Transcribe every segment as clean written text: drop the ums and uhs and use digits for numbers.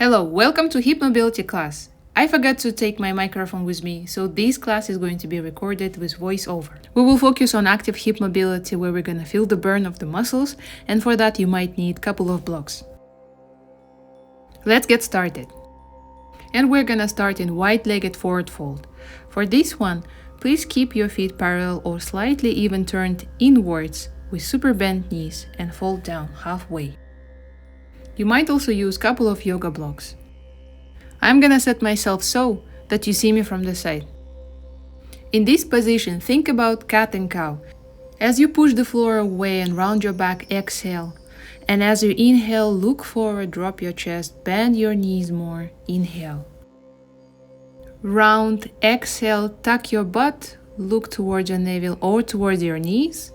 Hello, welcome to Hip Mobility class. I forgot to take my microphone with me, so this class is going to be recorded with voiceover. We will focus on active hip mobility where we're gonna feel the burn of the muscles, and for that you might need a couple of blocks. Let's get started. And we're gonna start in wide-legged forward fold. For this one, please keep your feet parallel or slightly even turned inwards with super bent knees and fold down halfway. You might also use a couple of yoga blocks. I'm gonna set myself so that you see me from the side. In this position, think about cat and cow. As you push the floor away and round your back, exhale. And as you inhale, look forward, drop your chest, bend your knees more, inhale. Round, exhale, tuck your butt, look towards your navel or towards your knees.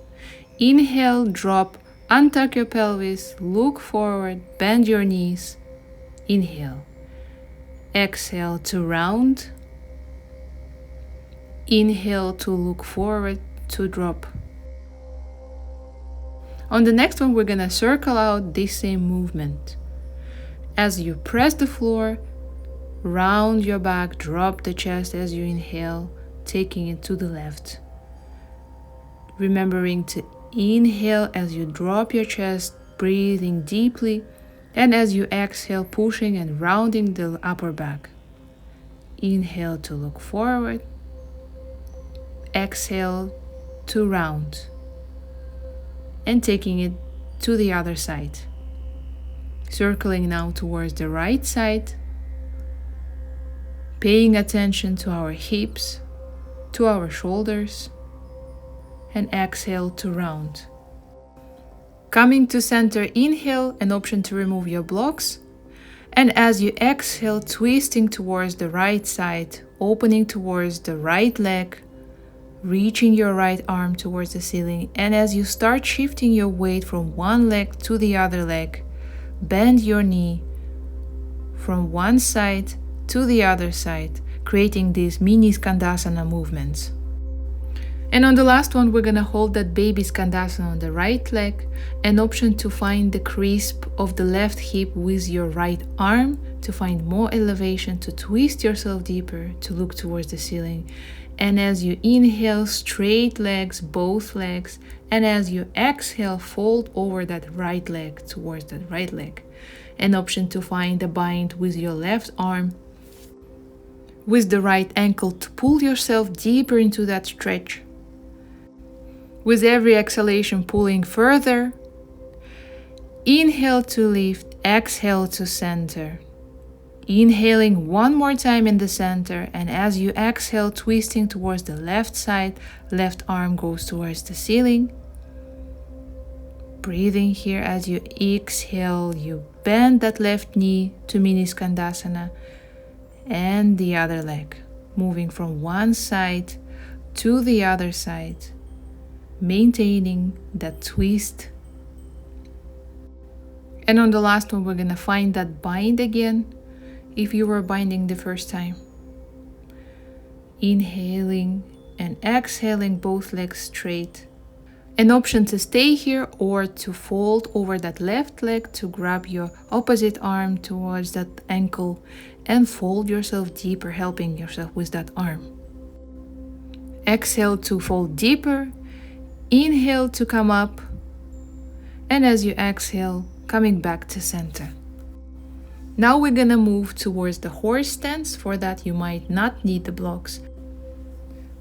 Inhale, drop, untuck your pelvis, look forward, bend your knees, inhale. Exhale to round. Inhale to look forward, to drop. On the next one, we're gonna circle out this same movement. As you press the floor, round your back, drop the chest as you inhale, taking it to the left. Remembering to inhale as you drop your chest, breathing deeply, and as you exhale, pushing and rounding the upper back. Inhale to look forward. Exhale to round. And taking it to the other side. Circling now towards the right side. Paying attention to our hips, to our shoulders. And exhale to round. Coming to center, inhale, an option to remove your blocks. And as you exhale, twisting towards the right side, opening towards the right leg, reaching your right arm towards the ceiling. And as you start shifting your weight from one leg to the other leg, bend your knee from one side to the other side, creating these mini skandasana movements. And on the last one, we're gonna hold that baby skandasana on the right leg, an option to find the crease of the left hip with your right arm, to find more elevation, to twist yourself deeper, to look towards the ceiling. And as you inhale, straight legs, both legs, and as you exhale, fold over that right leg towards that right leg. An option to find a bind with your left arm, with the right ankle to pull yourself deeper into that stretch. With every exhalation, pulling further. Inhale to lift, exhale to center. Inhaling one more time in the center, and as you exhale, twisting towards the left side, left arm goes towards the ceiling. Breathing here as you exhale, you bend that left knee to mini skandasana, and the other leg, moving from one side to the other side. Maintaining that twist. And on the last one, we're gonna find that bind again if you were binding the first time. Inhaling and exhaling, both legs straight. An option to stay here or to fold over that left leg to grab your opposite arm towards that ankle and fold yourself deeper, helping yourself with that arm. Exhale to fold deeper. Inhale to come up, and as you exhale, coming back to center. Now we're gonna move towards the horse stance. For that, you might not need the blocks.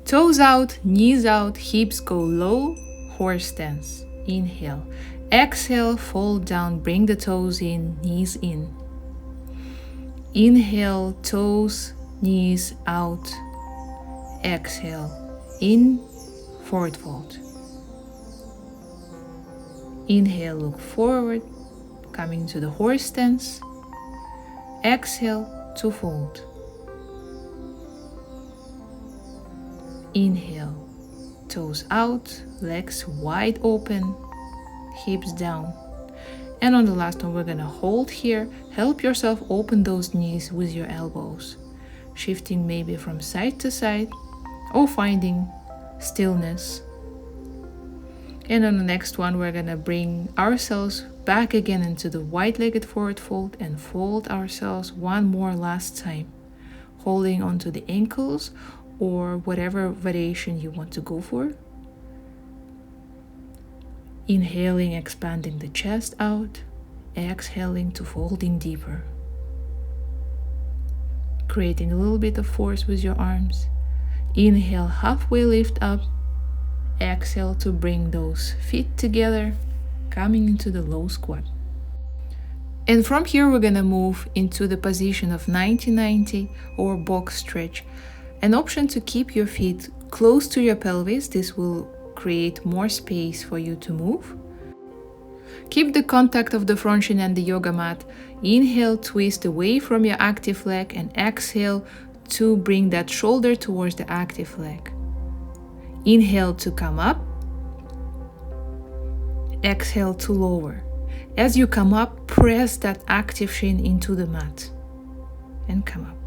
Toes out, knees out, hips go low, horse stance. Inhale. Exhale, fold down, bring the toes in, knees in. Inhale, toes, knees out. Exhale, in, forward fold. Inhale, look forward, coming to the horse stance. Exhale to fold. Inhale, toes out, legs wide open, hips down. And on the last one, we're gonna hold here. Help yourself open those knees with your elbows, shifting maybe from side to side or finding stillness. And on the next one, we're gonna bring ourselves back again into the wide-legged forward fold and fold ourselves one more last time, holding onto the ankles or whatever variation you want to go for. Inhaling, expanding the chest out, exhaling to folding deeper. Creating a little bit of force with your arms. Inhale, halfway lift up. Exhale to bring those feet together, coming into the low squat. And from here, we're gonna move into the position of 90-90 or box stretch. An option to keep your feet close to your pelvis. This will create more space for you to move. Keep the contact of the front shin and the yoga mat. Inhale, twist away from your active leg, and exhale to bring that shoulder towards the active leg. Inhale to come up. Exhale to lower. As you come up, press that active shin into the mat and come up.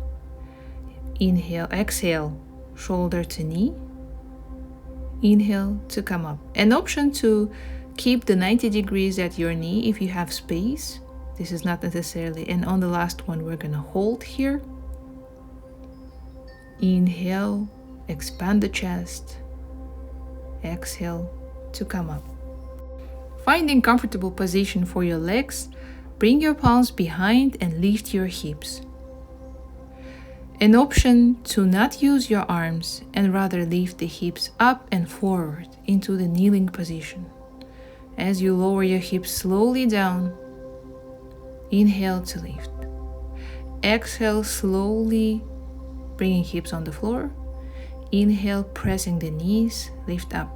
Inhale, exhale, shoulder to knee. Inhale to come up. An option to keep the 90 degrees at your knee if you have space. This is not necessarily, and on the last one, we're gonna hold here. Inhale, expand the chest. Exhale to come up. Finding comfortable position for your legs, bring your palms behind and lift your hips. An option to not use your arms and rather lift the hips up and forward into the kneeling position. As you lower your hips slowly down, inhale to lift. Exhale, slowly bringing hips on the floor. Inhale, pressing the knees, lift up.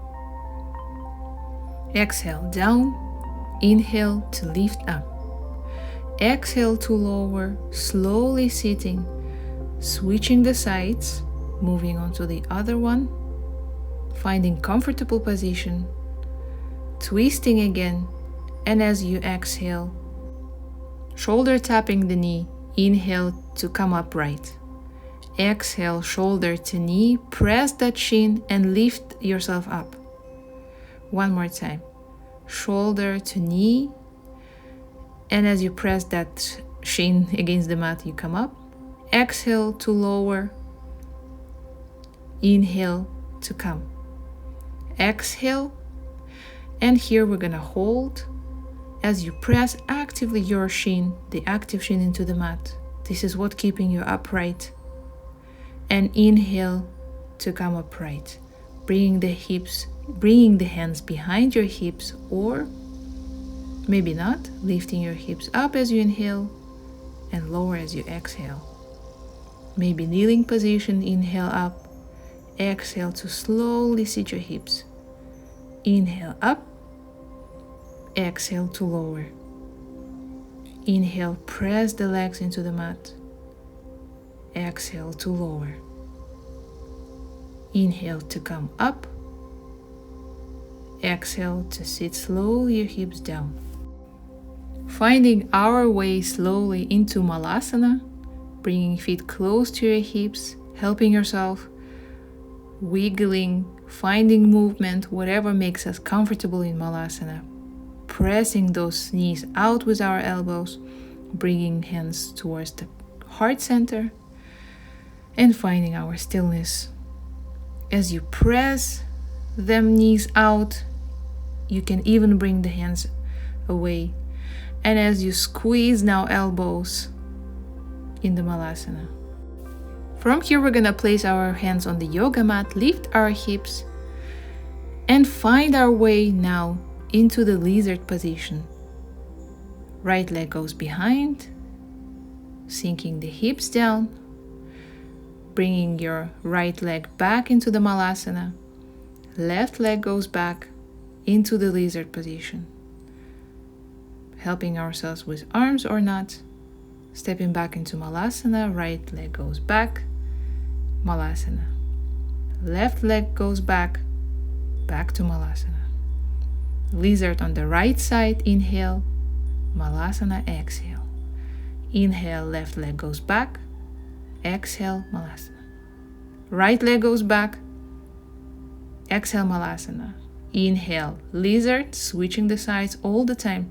Exhale, down. Inhale to lift up. Exhale to lower, slowly sitting, switching the sides, moving on to the other one, finding comfortable position, twisting again, and as you exhale, shoulder tapping the knee, inhale to come upright. Exhale, shoulder to knee, press that shin and lift yourself up. One more time. Shoulder to knee, and as you press that shin against the mat, you come up. Exhale to lower. Inhale to come. Exhale, and here we're gonna hold as you press actively your shin, the active shin, into the mat. This is what keeping you upright. And inhale to come upright, bringing the hands behind your hips, or maybe not, lifting your hips up as you inhale and lower as you exhale. Maybe kneeling position, inhale up, exhale to slowly sit your hips. Inhale up, exhale to lower. Inhale, press the legs into the mat. Exhale to lower. Inhale to come up. Exhale to sit slowly your hips down. Finding our way slowly into Malasana, bringing feet close to your hips, helping yourself, wiggling, finding movement, whatever makes us comfortable in Malasana. Pressing those knees out with our elbows, bringing hands towards the heart center, and finding our stillness. As you press them knees out, you can even bring the hands away. And as you squeeze now elbows in the Malasana. From here, we're gonna place our hands on the yoga mat, lift our hips, and find our way now into the lizard position. Right leg goes behind, sinking the hips down, bringing your right leg back into the Malasana. Left leg goes back into the lizard position. Helping ourselves with arms or not. Stepping back into Malasana, right leg goes back, Malasana. Left leg goes back, back to Malasana. Lizard on the right side, inhale, Malasana, exhale. Inhale, left leg goes back, exhale, Malasana. Right leg goes back, exhale, Malasana. Inhale, lizard, switching the sides all the time.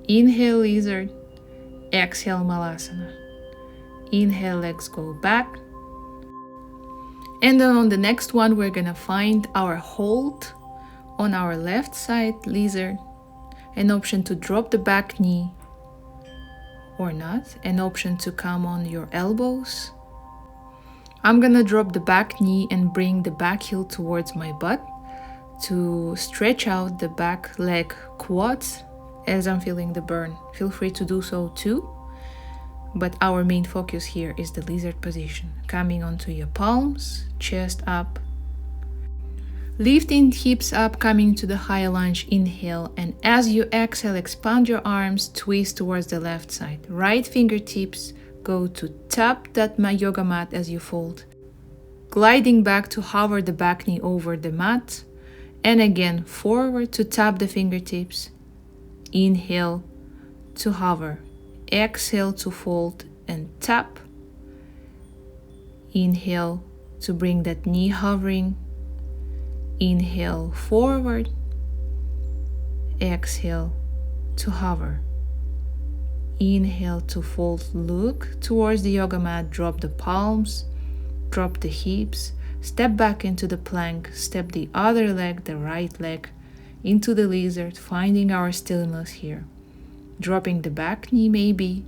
Inhale, lizard. Exhale, Malasana. Inhale, legs go back. And then on the next one, we're gonna find our hold on our left side, lizard. An option to drop the back knee or not. An option to come on your elbows. I'm gonna drop the back knee and bring the back heel towards my butt to stretch out the back leg quads as I'm feeling the burn. Feel free to do so too. But our main focus here is the lizard position. Coming onto your palms, chest up. Lifting hips up, coming to the high lunge, inhale. And as you exhale, expand your arms, twist towards the left side. Right fingertips go to tap that yoga mat as you fold. Gliding back to hover the back knee over the mat. And again, forward to tap the fingertips. Inhale to hover. Exhale to fold and tap. Inhale to bring that knee hovering. Inhale forward. Exhale to hover. Inhale to fold, look towards the yoga mat, drop the palms, drop the hips, step back into the plank, step the other leg, the right leg, into the lizard, finding our stillness here. Dropping the back knee maybe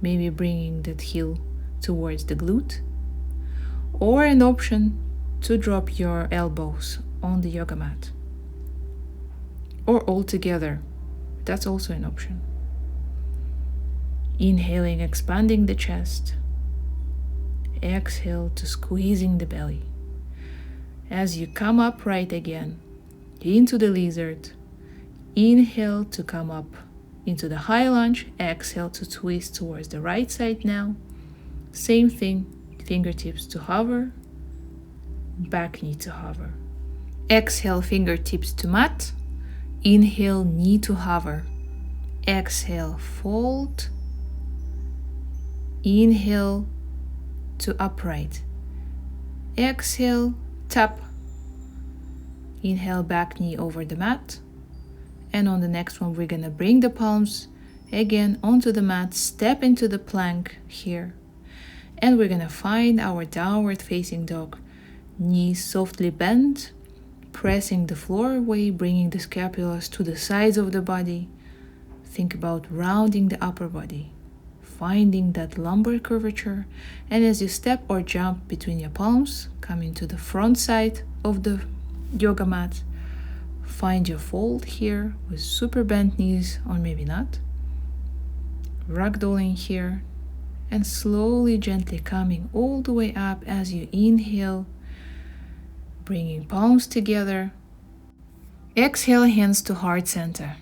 bringing that heel towards the glute. Or an option to drop your elbows on the yoga mat. Or all together, that's also an option. Inhaling, expanding the chest. Exhale to squeezing the belly. As you come upright again, into the lizard, inhale to come up into the high lunge, exhale to twist towards the right side now. Same thing, fingertips to hover, back knee to hover. Exhale, fingertips to mat. Inhale, knee to hover. Exhale, fold. Inhale to upright. Exhale, tap. Inhale, back knee over the mat. And on the next one, we're gonna bring the palms again onto the mat, step into the plank here. And we're gonna find our downward facing dog. Knees softly bent, pressing the floor away, bringing the scapulas to the sides of the body. Think about rounding the upper body, finding that lumbar curvature. And as you step or jump between your palms, coming to the front side of the yoga mat, find your fold here with super bent knees, or maybe not. Ragdolling here and slowly, gently coming all the way up as you inhale, bringing palms together. Exhale, hands to heart center.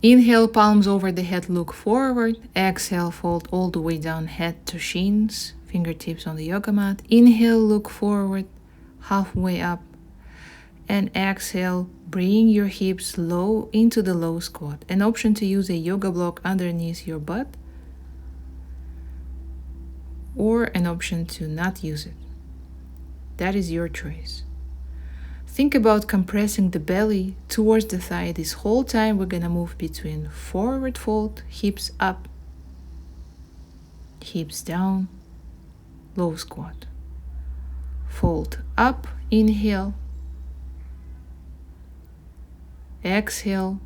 Inhale, palms over the head, look forward. Exhale, fold all the way down, head to shins, fingertips on the yoga mat. Inhale, look forward, halfway up. And exhale, bring your hips low into the low squat. An option to use a yoga block underneath your butt, or an option to not use it. That is your choice. Think about compressing the belly towards the thigh. This whole time we're gonna move between forward fold, hips up, hips down, low squat. Fold up, inhale. Exhale,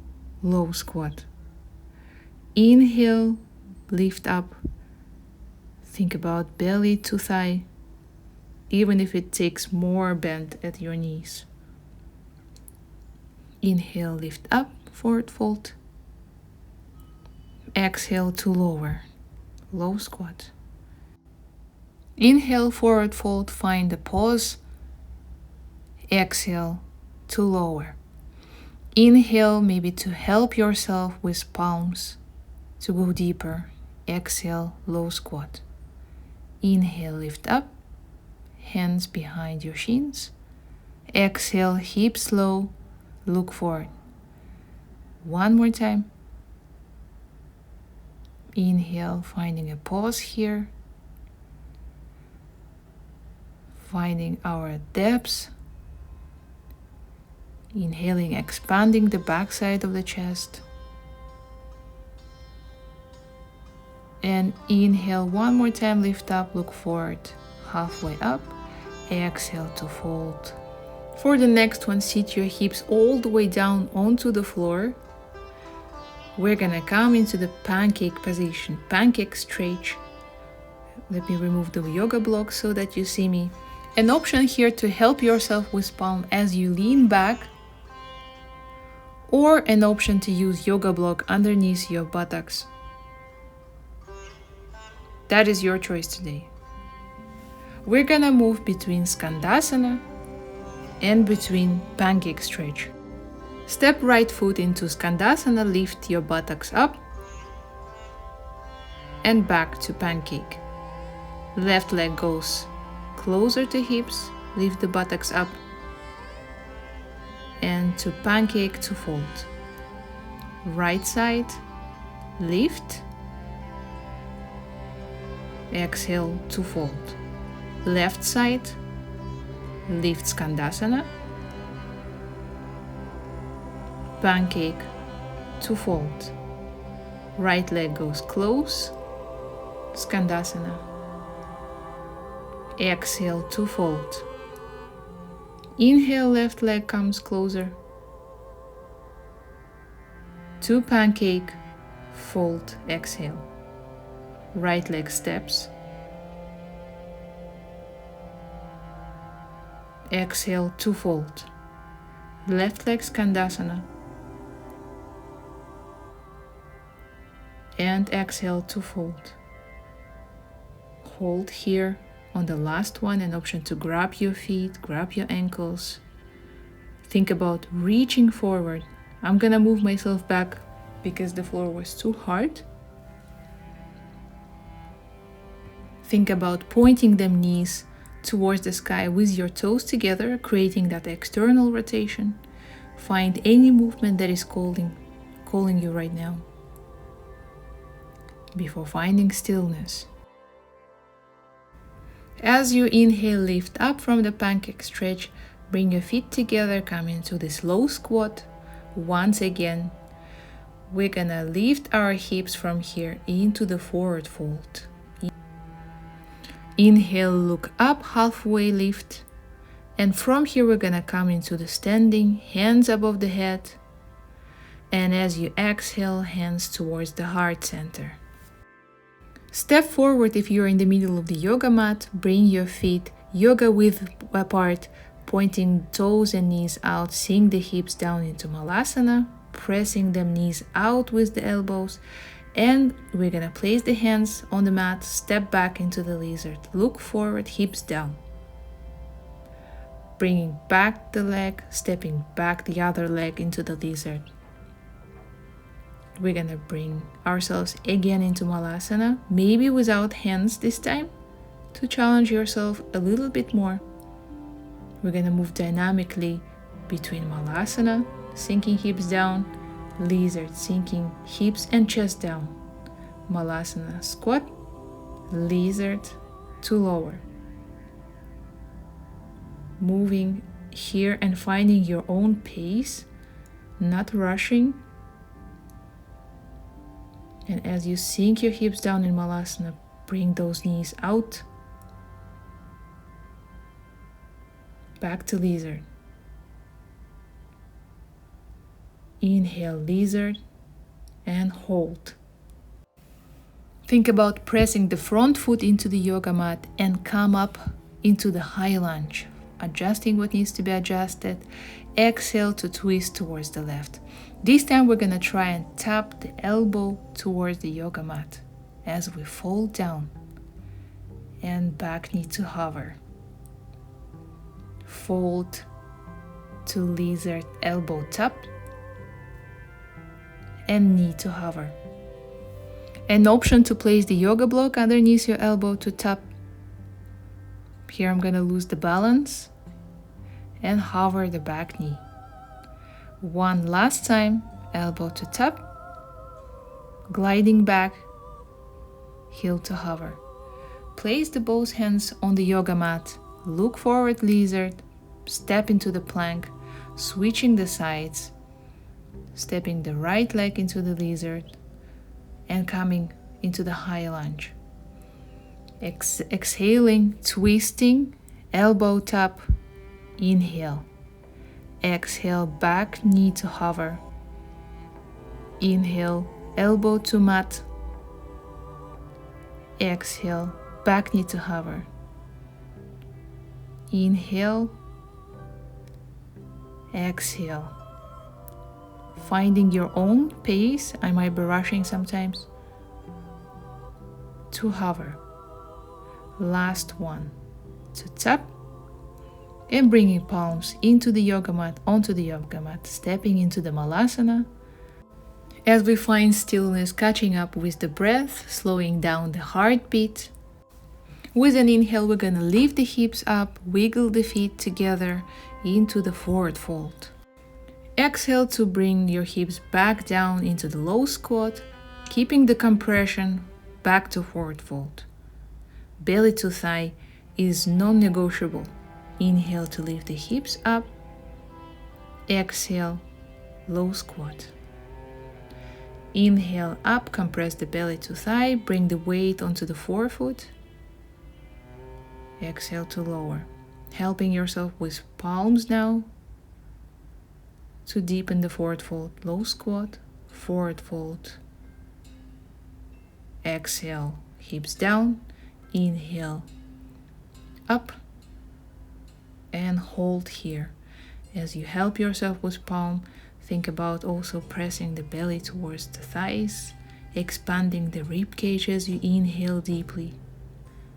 low squat. Inhale, lift up. Think about belly to thigh, even if it takes more bend at your knees. Inhale, lift up, forward fold. Exhale to lower, low squat. Inhale, forward fold, find a pause. Exhale to lower. Inhale, maybe to help yourself with palms to go deeper. Exhale, low squat. Inhale, lift up, hands behind your shins. Exhale, hips low, look forward. One more time. Inhale, finding a pause here. Finding our depths. Inhaling, expanding the backside of the chest. And inhale one more time, lift up, look forward, halfway up. Exhale to fold. For the next one, sit your hips all the way down onto the floor. We're gonna come into the pancake position, pancake stretch. Let me remove the yoga block so that you see me. An option here to help yourself with palm as you lean back, or an option to use yoga block underneath your buttocks. That is your choice today. We're gonna move between skandasana and between pancake stretch. Step right foot into skandasana, lift your buttocks up and back to pancake. Left leg goes closer to hips, lift the buttocks up and to pancake to fold. Right side, lift, exhale to fold. Left side, lift skandasana, pancake to fold. Right leg goes close, skandasana, exhale to fold. Inhale, left leg comes closer to pancake, fold, exhale. Right leg steps, exhale to fold. Left leg skandasana and exhale to fold. Hold here on the last one, an option to grab your feet, grab your ankles. Think about reaching forward. I'm gonna move myself back because the floor was too hard. Think about pointing them knees towards the sky with your toes together, creating that external rotation. Find any movement that is calling you right now before finding stillness. As you inhale, lift up from the pancake stretch, bring your feet together, come into this low squat. Once again, we're gonna lift our hips from here into the forward fold. Inhale, look up, halfway lift. And from here, we're gonna come into the standing, hands above the head. And as you exhale, hands towards the heart center. Step forward if you're in the middle of the yoga mat. Bring your feet yoga width apart, pointing toes and knees out. Sink the hips down into Malasana, pressing them knees out with the elbows. And we're gonna place the hands on the mat, step back into the lizard. Look forward, hips down. Bringing back the leg, stepping back the other leg into the lizard. We're gonna bring ourselves again into Malasana, maybe without hands this time, to challenge yourself a little bit more. We're gonna move dynamically between Malasana, sinking hips down, lizard, sinking hips and chest down. Malasana, squat, lizard to lower. Moving here and finding your own pace, not rushing. And as you sink your hips down in Malasana, bring those knees out. Back to lizard. Inhale, lizard, and hold. Think about pressing the front foot into the yoga mat and come up into the high lunge, adjusting what needs to be adjusted. Exhale to twist towards the left. This time we're gonna try and tap the elbow towards the yoga mat as we fold down, and back knee to hover. Fold to lizard, elbow tap, and knee to hover. An option to place the yoga block underneath your elbow to tap. Here I'm gonna lose the balance and hover the back knee. One last time, elbow to tap, gliding back, heel to hover. Place the both hands on the yoga mat, look forward, lizard, step into the plank, switching the sides, stepping the right leg into the lizard, and coming into the high lunge. Exhaling, twisting, elbow tap, inhale. Exhale, back knee to hover. Inhale, elbow to mat. Exhale, back knee to hover. Inhale, exhale. Finding your own pace, I might be rushing sometimes, to hover. Last one, to tap, and bringing palms into the yoga mat, onto the yoga mat, stepping into the Malasana. As we find stillness, catching up with the breath, slowing down the heartbeat. With an inhale, we're gonna lift the hips up, wiggle the feet together into the forward fold. Exhale to bring your hips back down into the low squat, keeping the compression back to forward fold. Belly to thigh is non-negotiable. Inhale to lift the hips up. Exhale, low squat. Inhale up, compress the belly to thigh, bring the weight onto the forefoot. Exhale to lower, helping yourself with palms now to deepen the forward fold. Low squat, forward fold. Exhale, hips down. Inhale, up, and hold here. As you help yourself with palm, think about also pressing the belly towards the thighs, expanding the rib cage as you inhale deeply.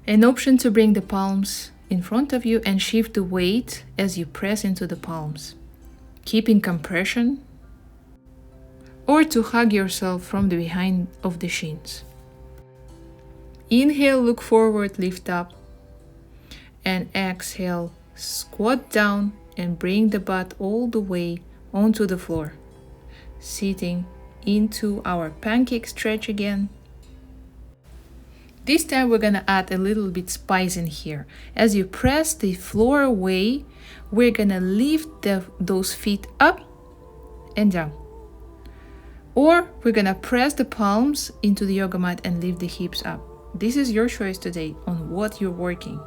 An option to bring the palms in front of you and shift the weight as you press into the palms, keeping compression, or to hug yourself from the behind of the shins. Inhale, look forward, lift up, and exhale, squat down and bring the butt all the way onto the floor, sitting into our pancake stretch again. This time we're gonna add a little bit spice in here. As you press the floor away, we're gonna lift those feet up and down. Or we're gonna press the palms into the yoga mat and lift the hips up. This is your choice today on what you're working.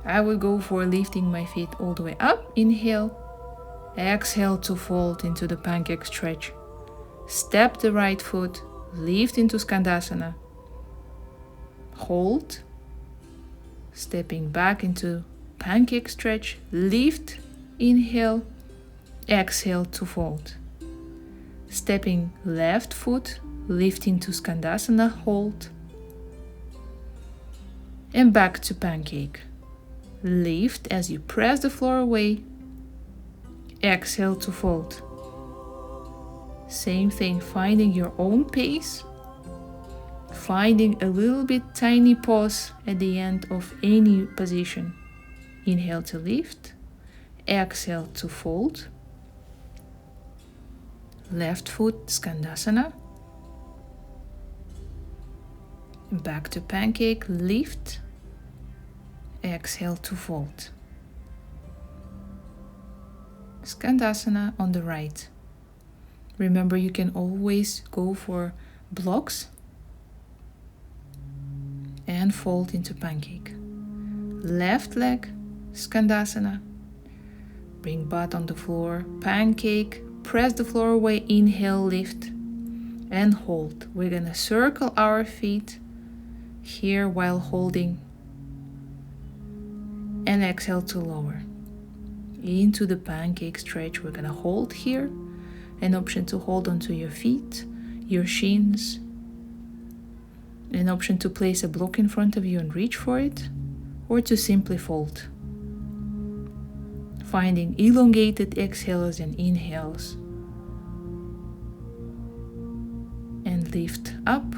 I will go for lifting my feet all the way up. Inhale. Exhale to fold into the pancake stretch. Step the right foot, lift into skandasana. Hold. Stepping back into pancake stretch. Lift. Inhale. Exhale to fold. Stepping left foot, lifting to skandasana. Hold. And back to pancake. Lift as you press the floor away. Exhale to fold. Same thing, finding your own pace. Finding a little bit tiny pause at the end of any position. Inhale to lift. Exhale to fold. Left foot, skandasana. Back to pancake, lift. Exhale to fold. Skandasana on the right. Remember, you can always go for blocks and fold into pancake. Left leg, skandasana. Bring butt on the floor, pancake, press the floor away, inhale, lift, and hold. We're gonna circle our feet here while holding, and exhale to lower into the pancake stretch. We're gonna hold here. An option to hold onto your feet, your shins. An option to place a block in front of you and reach for it, or to simply fold. Finding elongated exhales and inhales. And lift up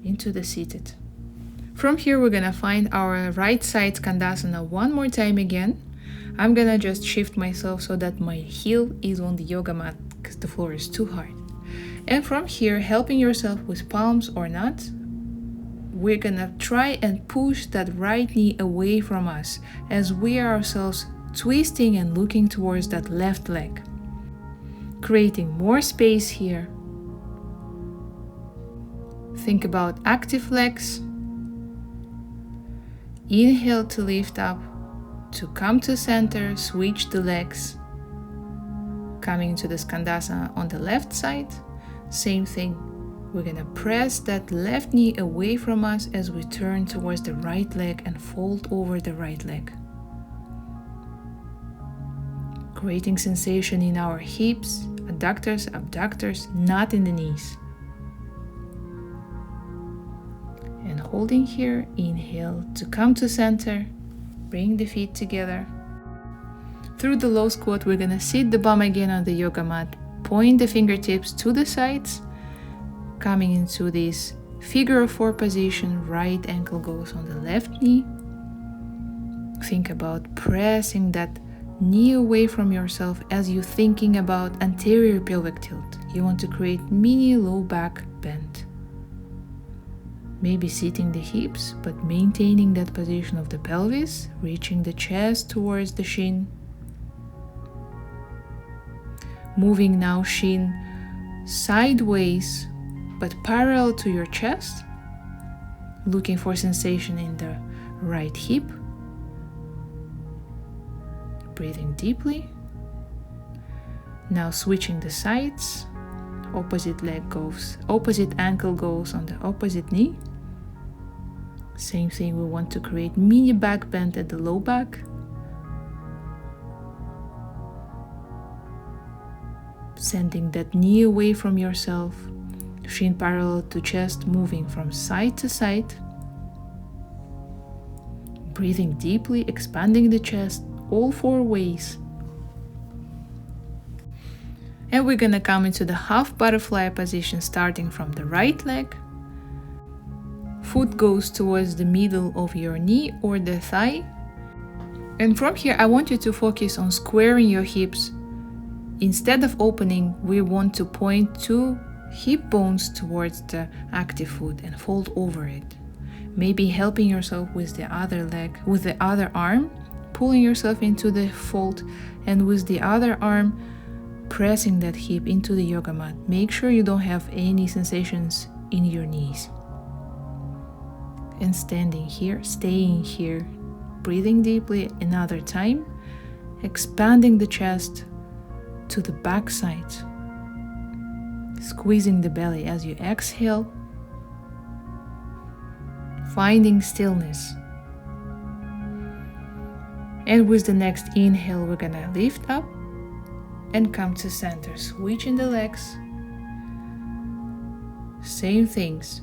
into the seated. From here, we're gonna find our right side skandasana one more time again. I'm gonna just shift myself so that my heel is on the yoga mat because the floor is too hard. And from here, helping yourself with palms or not, we're gonna try and push that right knee away from us as we are ourselves twisting and looking towards that left leg. Creating more space here. Think about active legs. Inhale to lift up, to come to center, switch the legs. Coming to the skandasana on the left side, same thing. We're gonna press that left knee away from us as we turn towards the right leg and fold over the right leg. Creating sensation in our hips, adductors, abductors, not in the knees. And holding here, inhale to come to center, bring the feet together. Through the low squat, we're gonna sit the bum again on the yoga mat, point the fingertips to the sides, coming into this figure of four position. Right ankle goes on the left knee. Think about pressing that knee away from yourself as you're thinking about anterior pelvic tilt. You want to create mini low back bend. Maybe seating the hips, but maintaining that position of the pelvis, reaching the chest towards the shin. Moving now shin sideways, but parallel to your chest. Looking for sensation in the right hip. Breathing deeply. Now switching the sides. Opposite ankle goes on the opposite knee. Same thing, we want to create mini back bend at the low back. Sending that knee away from yourself. Shin parallel to chest, moving from side to side. Breathing deeply, expanding the chest all four ways. And we're gonna come into the half butterfly position, starting from the right leg. Foot goes towards the middle of your knee or the thigh. And from here, I want you to focus on squaring your hips. Instead of opening, we want to point two hip bones towards the active foot and fold over it. Maybe helping yourself with the other leg, with the other arm, pulling yourself into the fold, and with the other arm, pressing that hip into the yoga mat. Make sure you don't have any sensations in your knees. And standing here, staying here, breathing deeply another time, expanding the chest to the back side, squeezing the belly as you exhale, finding stillness. And with the next inhale, we're gonna lift up and come to center, switching the legs. Same things.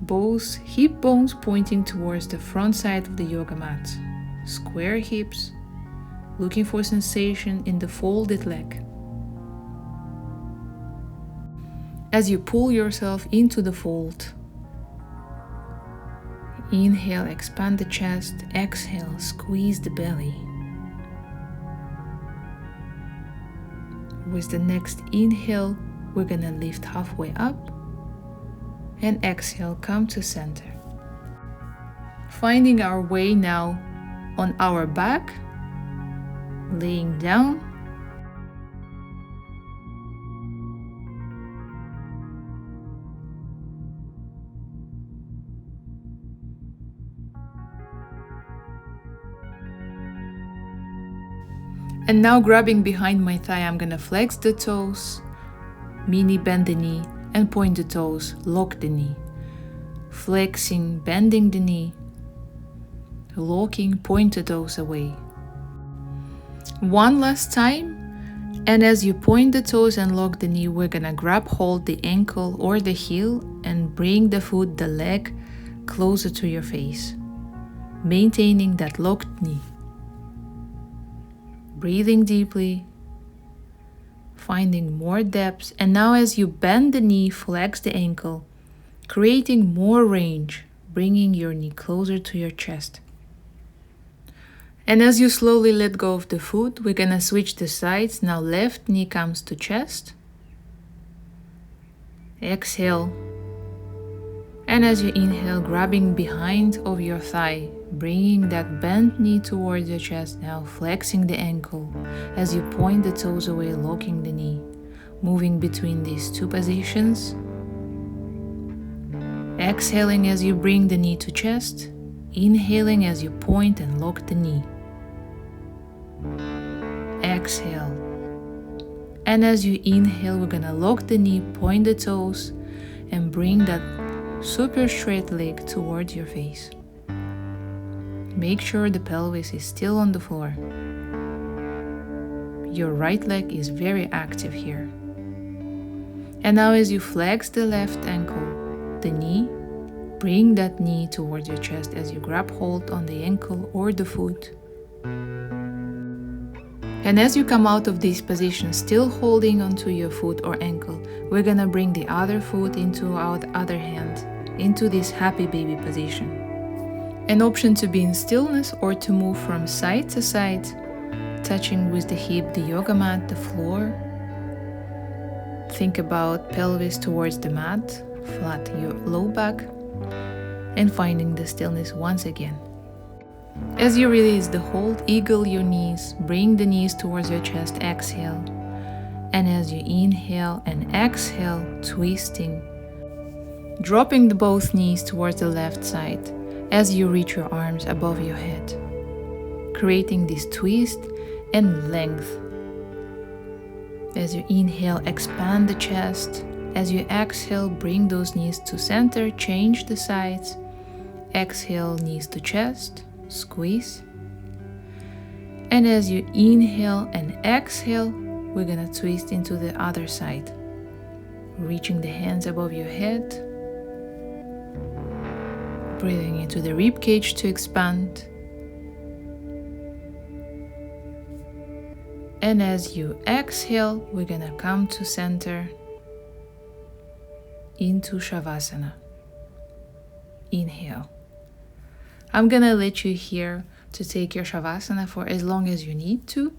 Both hip bones pointing towards the front side of the yoga mat. Square hips, looking for sensation in the folded leg. As you pull yourself into the fold, inhale, expand the chest, exhale, squeeze the belly. With the next inhale, we're gonna lift halfway up, and exhale, come to center. Finding our way now on our back, laying down. And now grabbing behind my thigh, I'm gonna flex the toes, mini bend the knee, and point the toes, lock the knee. Flexing, bending the knee, locking, point the toes away. One last time, and as you point the toes and lock the knee, we're gonna grab hold the ankle or the heel and bring the foot, the leg, closer to your face, maintaining that locked knee. Breathing deeply, finding more depth, and now as you bend the knee, flex the ankle, creating more range, bringing your knee closer to your chest. And as you slowly let go of the foot, we're gonna switch the sides. Now left knee comes to chest. Exhale. And as you inhale, grabbing behind of your thigh, bringing that bent knee towards your chest, now flexing the ankle as you point the toes away, locking the knee, moving between these two positions. Exhaling as you bring the knee to chest. Inhaling as you point and lock the knee. Exhale. And as you inhale, we're gonna lock the knee, point the toes, and bring that super straight leg towards your face. Make sure the pelvis is still on the floor. Your right leg is very active here. And now as you flex the left ankle, the knee, bring that knee towards your chest as you grab hold on the ankle or the foot. And as you come out of this position, still holding onto your foot or ankle, we're gonna bring the other foot into our other hand, into this happy baby position. An option to be in stillness or to move from side to side, touching with the hip the yoga mat, the floor. Think about pelvis towards the mat, flat your low back, and finding the stillness once again. As you release the hold, eagle your knees, bring the knees towards your chest, exhale. And as you inhale and exhale, twisting, dropping both knees towards the left side as you reach your arms above your head, creating this twist and length. As you inhale, expand the chest. As you exhale, bring those knees to center, change the sides. Exhale, knees to chest, squeeze. And as you inhale and exhale, we're gonna twist into the other side, reaching the hands above your head, breathing into the rib cage to expand. And as you exhale, we're gonna come to center into Shavasana. Inhale. I'm gonna let you here to take your Shavasana for as long as you need to.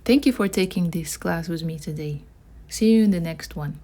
Thank you for taking this class with me today. See you in the next one.